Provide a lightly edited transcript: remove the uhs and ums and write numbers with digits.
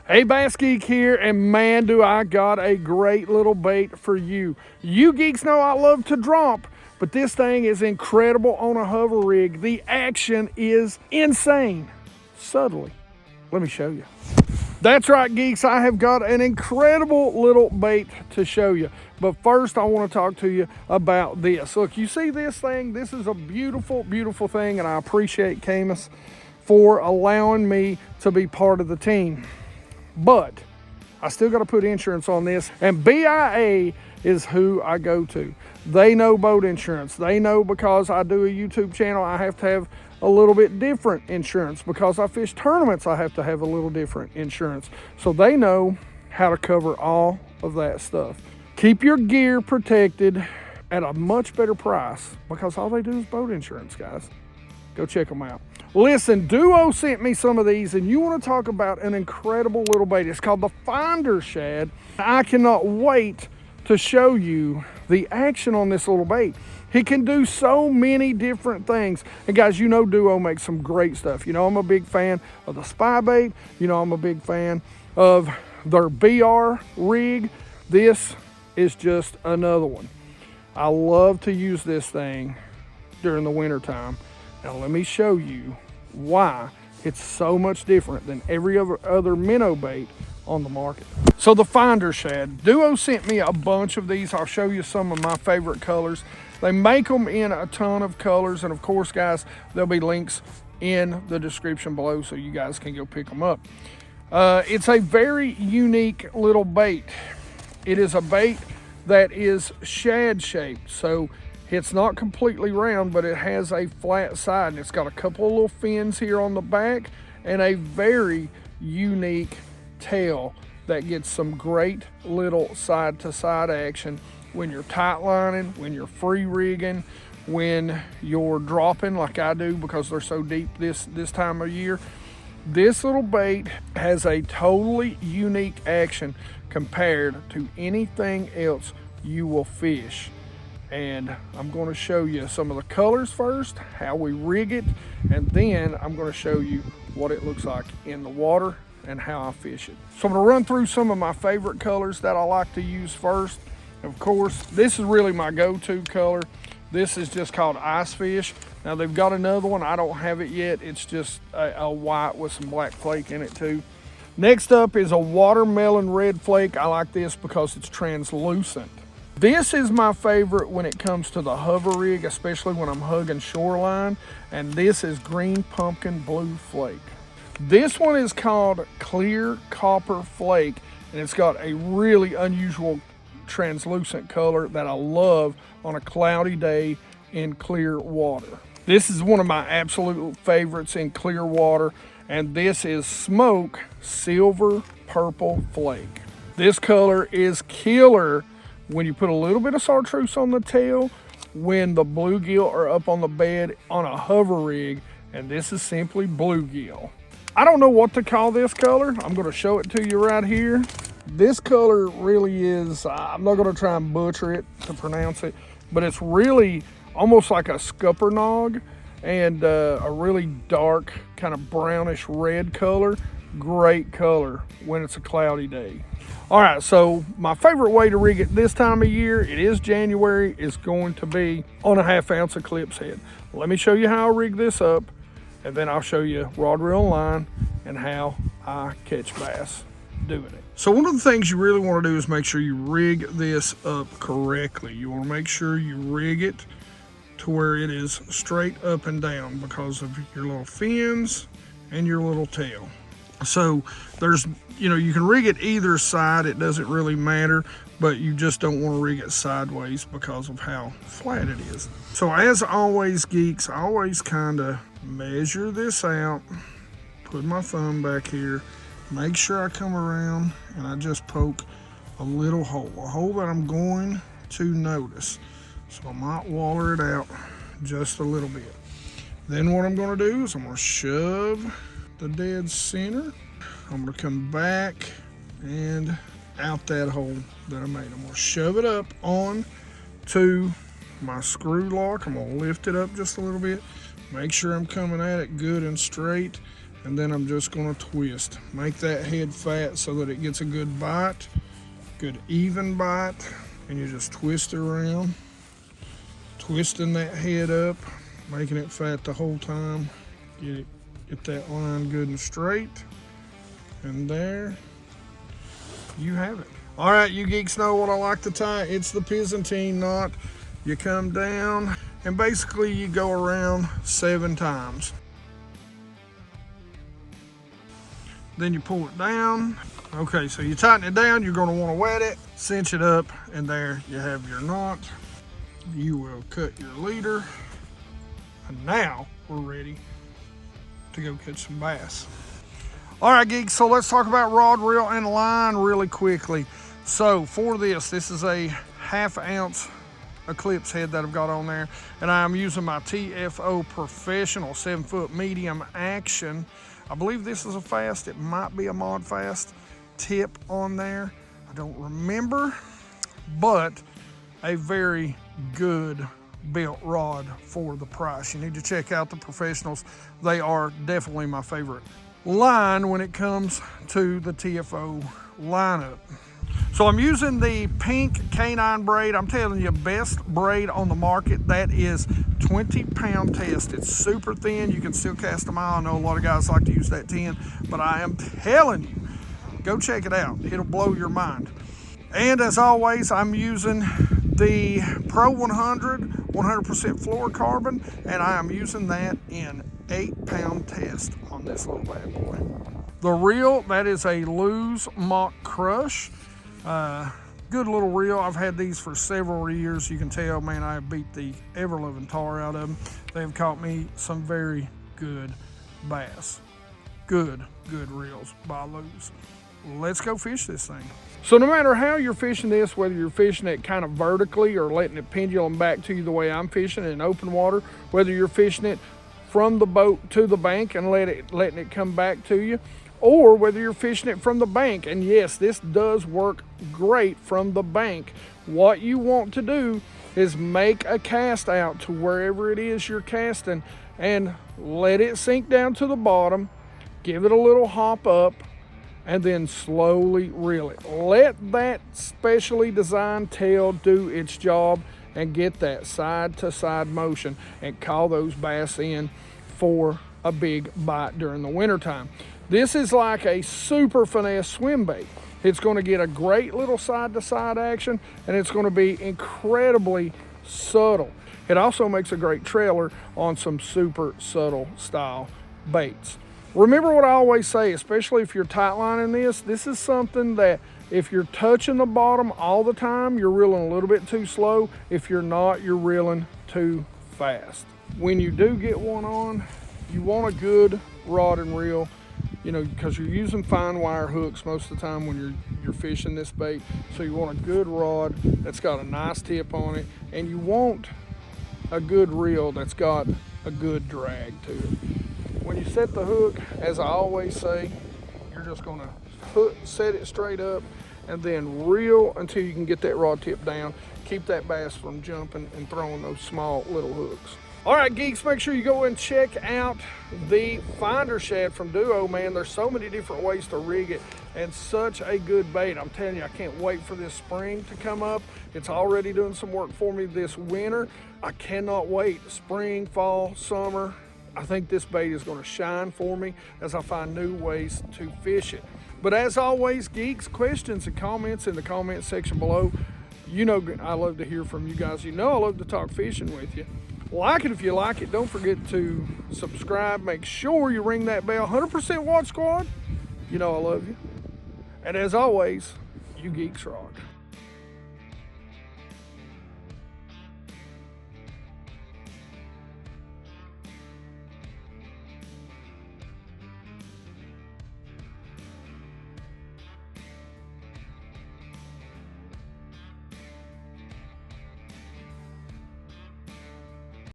Hey, BassGeek here, and man, do I got a great little bait for you. You geeks know I love to drop, but this thing is incredible on a hover rig. The action is insane. Subtly. Let me show you. That's right, geeks, I have got an incredible little bait to show you. But first, I want to talk to you about this. Look, you see this thing? This is a beautiful, beautiful thing, and I appreciate Camus for allowing me to be part of the team. But I still got to put insurance on this, and BIA is who I go to. They know boat insurance. They know because I do a YouTube channel, I have to have a little bit different insurance. Because I fish tournaments, I have to have a little different insurance. So they know how to cover all of that stuff. Keep your gear protected at a much better price because all they do is boat insurance, guys. Go check them out. Listen, Duo sent me some of these, and you want to talk about an incredible little bait. It's called the Finder Shad. I cannot wait to show you the action on this little bait. He can do so many different things. And guys, you know Duo makes some great stuff. You know I'm a big fan of the spy bait. You know I'm a big fan of their BR rig. This is just another one. I love to use this thing during the winter time. Now let me show you why it's so much different than every other minnow bait on the market. So the Finder Shad, Duo sent me a bunch of these. I'll show you some of my favorite colors. They make them in a ton of colors, and of course, guys, there'll be links in the description below so you guys can go pick them up. It's a very unique little bait. It is a bait that is shad shaped, so it's not completely round, but it has a flat side, and it's got a couple of little fins here on the back and a very unique tail that gets some great little side to side action when you're tight lining, when you're free rigging, when you're dropping like I do because they're so deep this time of year. This little bait has a totally unique action compared to anything else you will fish. And I'm going to show you some of the colors first, how we rig it, and then I'm going to show you what it looks like in the water and how I fish it. So I'm going to run through some of my favorite colors that I like to use first. Of course, this is really my go-to color. This is just called Ice Fish. Now they've got another one, I don't have it yet. It's just a white with some black flake in it too. Next up is a watermelon red flake. I like this because it's translucent. This is my favorite when it comes to the hover rig, especially when I'm hugging shoreline, and this is green pumpkin blue flake. This one is called clear copper flake, and it's got a really unusual translucent color that I love on a cloudy day in clear water. This is one of my absolute favorites in clear water, and this is smoke silver purple flake. This color is killer when you put a little bit of chartreuse on the tail, when the bluegill are up on the bed on a hover rig, and this is simply bluegill. I don't know what to call this color. I'm going to show it to you right here. This color really is, I'm not going to try and butcher it to pronounce it, but it's really almost like a scuppernong and a really dark kind of brownish red color. Great color when it's a cloudy day. All right, so my favorite way to rig it this time of year, it is January, is going to be on a 1/2 ounce Eclipse head. Let me show you how I rig this up, and then I'll show you rod, reel, and line and how I catch bass doing it. So one of the things you really want to do is make sure you rig this up correctly. You want to make sure you rig it to where it is straight up and down because of your little fins and your little tail. So there's, you can rig it either side, it doesn't really matter, but you just don't want to rig it sideways because of how flat it is. So as always, geeks, I always kind of measure this out, put my thumb back here, make sure I come around, and I just poke a little hole, that I'm going to notice. So I might waller it out just a little bit. Then what I'm going to do is I'm going to shove the dead center. I'm going to come back and out that hole that I made. I'm going to shove it up on to my screw lock. I'm going to lift it up just a little bit, make sure I'm coming at it good and straight, And then I'm just gonna twist. Make that head fat so that it gets a good bite, good even bite. And you just twist it around, twisting that head up, making it fat the whole time. Get that line good and straight. And there you have it. All right, you geeks know what I like to tie. It's the Byzantine knot. You come down and basically you go around 7 times. Then you pull it down. Okay, so you tighten it down, you're gonna wanna wet it, cinch it up, and there you have your knot. You will cut your leader. And now we're ready to go catch some bass. All right, geeks, so let's talk about rod, reel, and line really quickly. So for this is a 1/2 ounce Eclipse head that I've got on there, and I'm using my TFO Professional 7-foot medium action. I believe this is a fast, it might be a mod fast tip on there. I don't remember, but a very good built rod for the price. You need to check out the Professionals. They are definitely my favorite line when it comes to the TFO lineup. So I'm using the pink canine braid. I'm telling you, best braid on the market. That is 20-pound test. It's super thin. You can still cast a mile. I know a lot of guys like to use that 10, but I am telling you, go check it out. It'll blow your mind. And as always, I'm using the Pro 100 100% fluorocarbon, and I am using that in 8-pound test on this little bad boy. The reel, that is a Lose Mock Crush. Good little reel. I've had these for several years. You can tell, man, I have beat the ever-loving tar out of them. They've caught me some very good bass. Good reels by Lose. Let's go fish this thing. So no matter how you're fishing this, whether you're fishing it kind of vertically or letting it pendulum back to you the way I'm fishing in open water, whether you're fishing it from the boat to the bank and letting it come back to you, or whether you're fishing it from the bank, and yes, this does work great from the bank. What you want to do is make a cast out to wherever it is you're casting and let it sink down to the bottom, give it a little hop up, and then slowly reel it. Let that specially designed tail do its job and get that side to side motion and call those bass in for a big bite during the wintertime. This is like a super finesse swim bait. It's going to get a great little side to side action, and it's going to be incredibly subtle. It also makes a great trailer on some super subtle style baits. Remember what I always say, especially if you're tightlining this is something that if you're touching the bottom all the time, you're reeling a little bit too slow. If you're not, you're reeling too fast. When you do get one on, you want a good rod and reel, you know, because you're using fine wire hooks most of the time when you're fishing this bait. So you want a good rod that's got a nice tip on it, and you want a good reel that's got a good drag to it. When you set the hook, as I always say, you're just gonna set it straight up and then reel until you can get that rod tip down. Keep that bass from jumping and throwing those small little hooks. All right, geeks, make sure you go and check out the Finder Shad from Duo, man. There's so many different ways to rig it and such a good bait. I'm telling you, I can't wait for this spring to come up. It's already doing some work for me this winter. I cannot wait. Spring, fall, summer. I think this bait is going to shine for me as I find new ways to fish it. But as always, geeks, questions and comments in the comment section below. You know I love to hear from you guys. You know I love to talk fishing with you. Like it if you like it. Don't forget to subscribe. Make sure you ring that bell. 100% Watch Squad. You know I love you. And as always, you geeks rock.